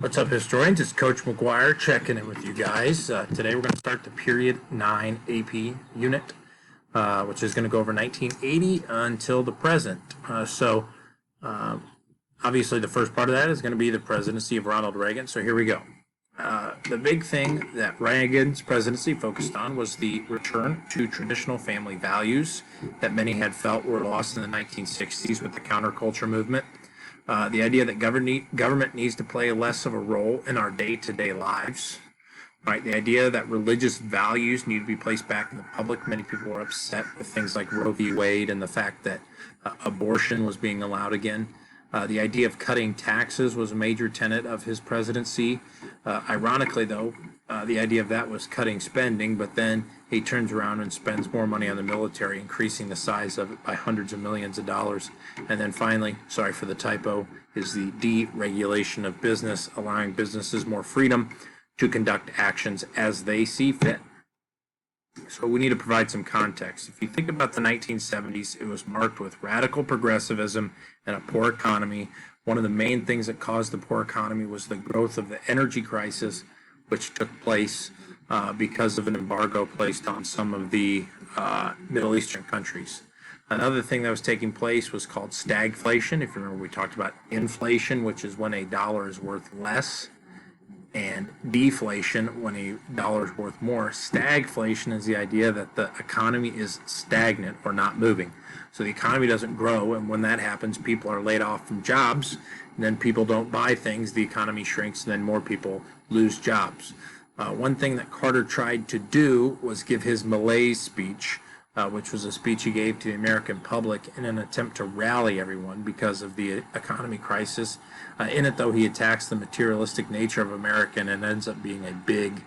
What's up, historians? It's Coach McGuire checking in with you guys. Today we're going to start the Period 9 AP unit, which is going to go over 1980 until the present. Obviously the first part of that is going to be the presidency of Ronald Reagan. So here we go. The big thing that Reagan's presidency focused on was the return to traditional family values that many had felt were lost in the 1960s with the counterculture movement. The idea that government needs to play less of a role in our day-to-day lives, right? The idea that religious values need to be placed back in the public. Many people were upset with things like Roe v. Wade and the fact that abortion was being allowed again. The idea of cutting taxes was a major tenet of his presidency. Ironically, though, the idea of that was cutting spending, but then he turns around and spends more money on the military, increasing the size of it by hundreds of millions of dollars. And then finally, sorry for the typo, is the deregulation of business, allowing businesses more freedom to conduct actions as they see fit. So we need to provide some context. If you think about the 1970s, it was marked with radical progressivism and a poor economy. One of the main things that caused the poor economy was the growth of the energy crisis, which took place because of an embargo placed on some of the Middle Eastern countries. Another thing that was taking place was called stagflation. If you remember, we talked about inflation, which is when a dollar is worth less, and deflation when a dollar is worth more. Stagflation is the idea that the economy is stagnant or not moving. So the economy doesn't grow, and when that happens, people are laid off from jobs, and then people don't buy things, the economy shrinks, and then more people lose jobs. One thing that Carter tried to do was give his malaise speech, which was a speech he gave to the American public in an attempt to rally everyone because of the economy crisis. In it, though, he attacks the materialistic nature of America, and it ends up being a big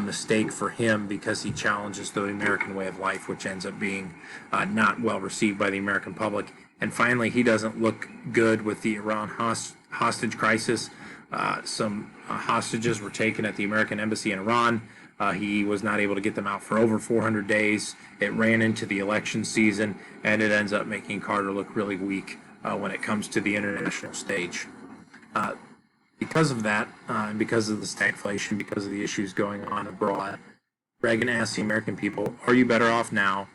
mistake for him because he challenges the American way of life, which ends up being not well received by the American public. And finally, he doesn't look good with the Iran hostage crisis. Some hostages were taken at the American embassy in Iran. He was not able to get them out for over 400 days. It ran into the election season, and it ends up making Carter look really weak when it comes to the international stage. Because of that, and because of the stagflation, because of the issues going on abroad, Reagan asked the American people, are you better off now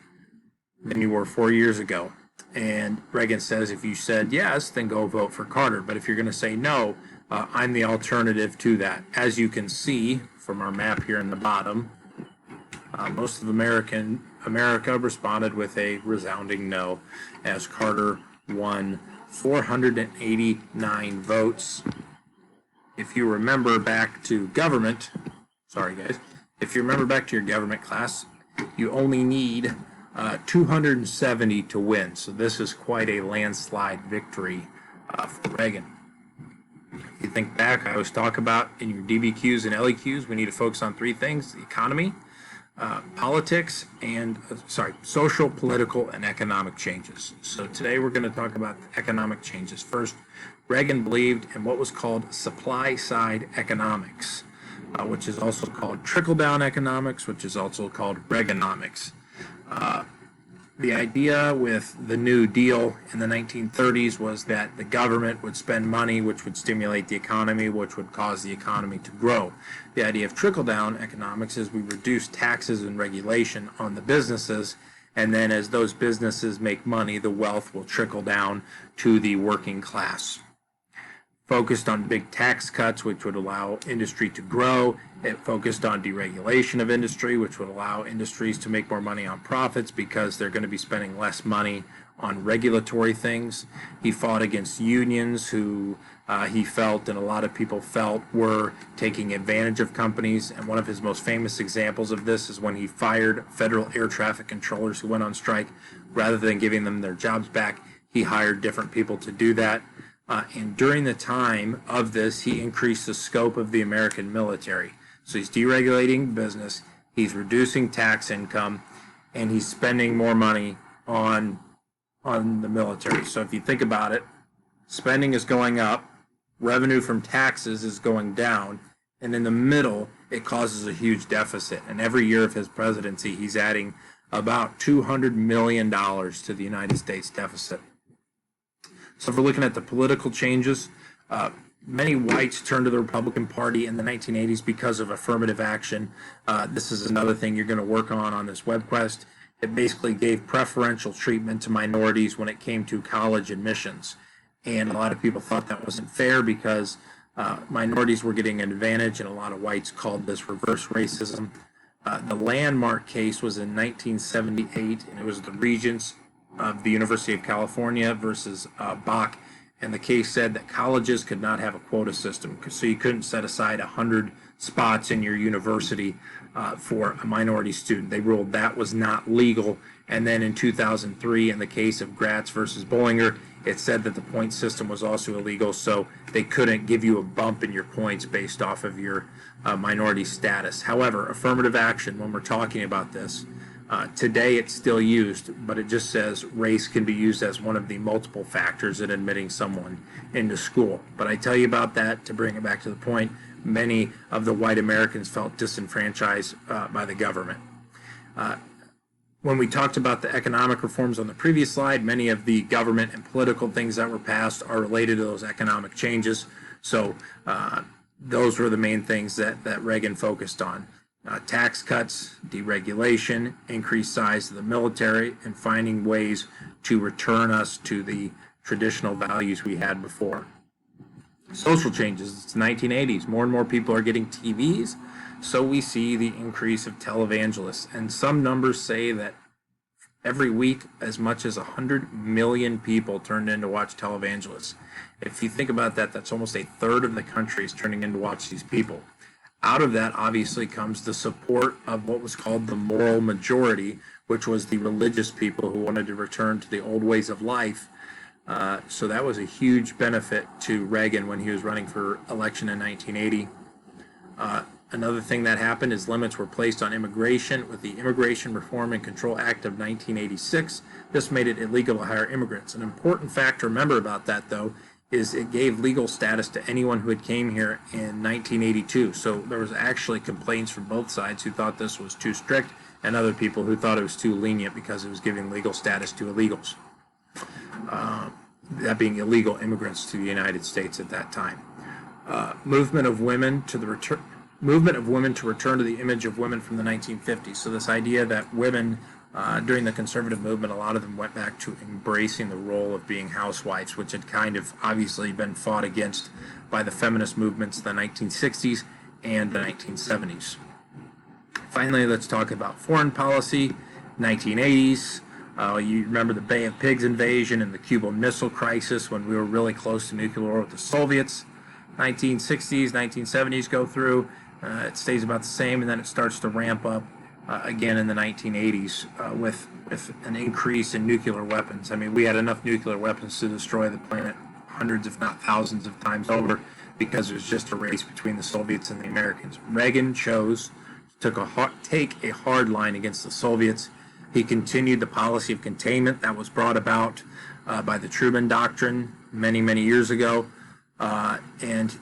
than you were 4 years ago? And Reagan says, if you said yes, then go vote for Carter. But if you're going to say no, I'm the alternative to that. As you can see from our map here in the bottom, most of America responded with a resounding no, as Carter won 489 votes. If you remember back to government, sorry guys, if you remember back to your government class, you only need 270 to win. So this is quite a landslide victory for Reagan. If you think back, I always talk about in your DBQs and LEQs, we need to focus on three things: the economy, politics, and social, political, and economic changes. So today we're going to talk about economic changes. First, Reagan believed in what was called supply-side economics, which is also called trickle-down economics, which is also called Reaganomics. The idea with the New Deal in the 1930s was that the government would spend money, which would stimulate the economy, which would cause the economy to grow. The idea of trickle-down economics is we reduce taxes and regulation on the businesses, and then as those businesses make money, the wealth will trickle down to the working class. Focused on big tax cuts, which would allow industry to grow. It focused on deregulation of industry, which would allow industries to make more money on profits because they're going to be spending less money on regulatory things. He fought against unions who he felt, and a lot of people felt, were taking advantage of companies. And one of his most famous examples of this is when he fired federal air traffic controllers who went on strike. Rather than giving them their jobs back, he hired different people to do that. And during the time of this, he increased the scope of the American military. So he's deregulating business, he's reducing tax income, and he's spending more money on the military. So if you think about it, spending is going up, revenue from taxes is going down, and in the middle, it causes a huge deficit. And every year of his presidency, he's adding about $200 million to the United States deficit. So if we're looking at the political changes, Many whites turned to the Republican Party in the 1980s because of affirmative action. This is another thing you're going to work on this WebQuest. It basically gave preferential treatment to minorities when it came to college admissions. And a lot of people thought that wasn't fair because minorities were getting an advantage, and a lot of whites called this reverse racism. The landmark case was in 1978, and it was the Regents of the University of California versus Bach. And the case said that colleges could not have a quota system, so you couldn't set aside 100 spots in your university for a minority student. They ruled that was not legal. And then in 2003, in the case of Gratz versus Bollinger, it said that the point system was also illegal, so they couldn't give you a bump in your points based off of your minority status. However, affirmative action, when we're talking about this, today it's still used, but it just says race can be used as one of the multiple factors in admitting someone into school. But I tell you about that to bring it back to the point. Many of the white Americans felt disenfranchised by the government. When we talked about the economic reforms on the previous slide, many of the government and political things that were passed are related to those economic changes. So those were the main things that Reagan focused on. Tax cuts, deregulation, increased size of the military, and finding ways to return us to the traditional values we had before. Social changes, it's the 1980s. More and more people are getting TVs, so we see the increase of televangelists. And some numbers say that every week as much as 100 million people turned in to watch televangelists. If you think about that, that's almost a third of the country is turning in to watch these people. Out of that, obviously, comes the support of what was called the moral majority, which was the religious people who wanted to return to the old ways of life. So that was a huge benefit to Reagan when he was running for election in 1980. Another thing that happened is limits were placed on immigration with the Immigration Reform and Control Act of 1986. This made it illegal to hire immigrants. An important fact to remember about that, though, is it gave legal status to anyone who had came here in 1982. So there was actually complaints from both sides who thought this was too strict, and other people who thought it was too lenient because it was giving legal status to illegals. That being illegal immigrants to the United States at that time. Movement of women to return to the image of women from the 1950s. So this idea that women during the conservative movement, a lot of them went back to embracing the role of being housewives, which had kind of obviously been fought against by the feminist movements in the 1960s and the 1970s. Finally, let's talk about foreign policy, 1980s. You remember the Bay of Pigs invasion and the Cuban Missile Crisis when we were really close to nuclear war with the Soviets. 1960s, 1970s go through. It stays about the same, and then it starts to ramp up again in the 1980s with an increase in nuclear weapons. I mean, we had enough nuclear weapons to destroy the planet hundreds, if not thousands of times over because it was just a race between the Soviets and the Americans. Reagan chose to take a hard line against the Soviets. He continued the policy of containment that was brought about by the Truman Doctrine many, many years ago, and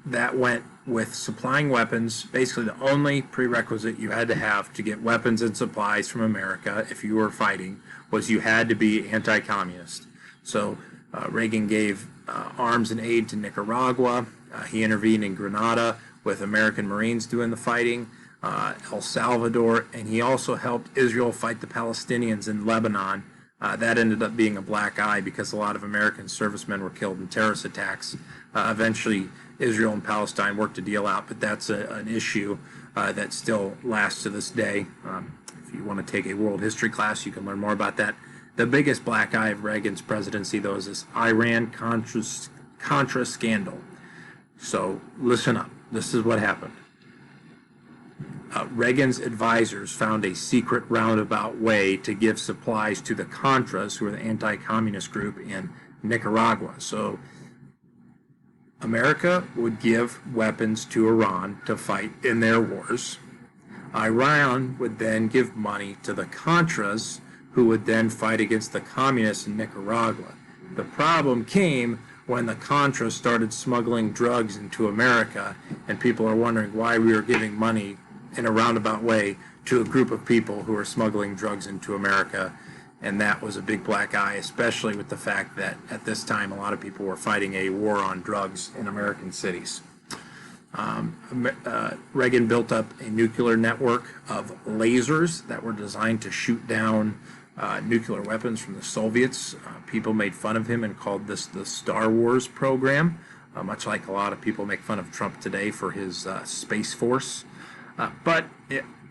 that went with supplying weapons. Basically, the only prerequisite you had to have to get weapons and supplies from America if you were fighting was you had to be anti-communist. So Reagan gave arms and aid to Nicaragua. He intervened in Grenada with American Marines doing the fighting, El Salvador, and he also helped Israel fight the Palestinians in Lebanon. That ended up being a black eye because a lot of American servicemen were killed in terrorist attacks. Eventually, Israel and Palestine worked a deal out, but that's an issue that still lasts to this day. If you want to take a world history class, you can learn more about that. The biggest black eye of Reagan's presidency, though, is this Iran-Contra scandal. So listen up. This is what happened. Reagan's advisors found a secret roundabout way to give supplies to the Contras, who are the anti-communist group in Nicaragua. So America would give weapons to Iran to fight in their wars. Iran would then give money to the Contras, who would then fight against the communists in Nicaragua. The problem came when the Contras started smuggling drugs into America, and people are wondering why we were giving money in a roundabout way to a group of people who are smuggling drugs into America. and that was a big black eye, especially with the fact that at this time a lot of people were fighting a war on drugs in American cities. Reagan built up a nuclear network of lasers that were designed to shoot down nuclear weapons from the Soviets. People made fun of him and called this the Star Wars program, much like a lot of people make fun of Trump today for his Space Force.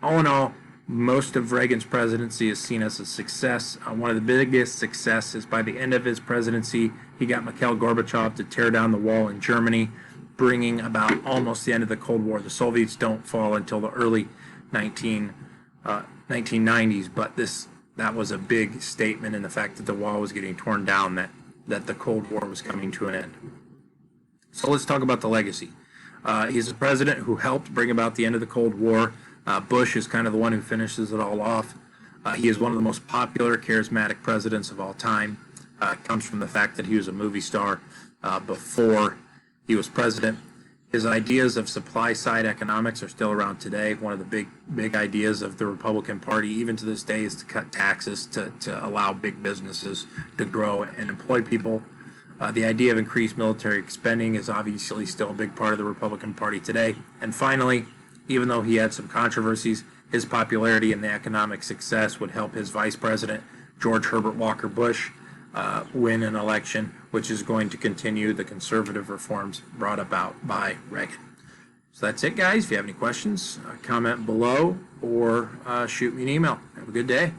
All in all, most of Reagan's presidency is seen as a success. One of the biggest successes by the end of his presidency, he got Mikhail Gorbachev to tear down the wall in Germany, bringing about almost the end of the Cold War. The Soviets don't fall until the early 1990s, but that was a big statement in the fact that the wall was getting torn down, that the Cold War was coming to an end. So let's talk about the legacy. He's a president who helped bring about the end of the Cold War. Bush is kind of the one who finishes it all off. He is one of the most popular, charismatic presidents of all time. It comes from the fact that he was a movie star before he was president. His ideas of supply-side economics are still around today. One of the big ideas of the Republican Party, even to this day, is to cut taxes to allow big businesses to grow and employ people. The idea of increased military spending is obviously still a big part of the Republican Party today. And finally, even though he had some controversies, his popularity and the economic success would help his vice president, George Herbert Walker Bush, win an election, which is going to continue the conservative reforms brought about by Reagan. So that's it, guys. If you have any questions, comment below or shoot me an email. Have a good day.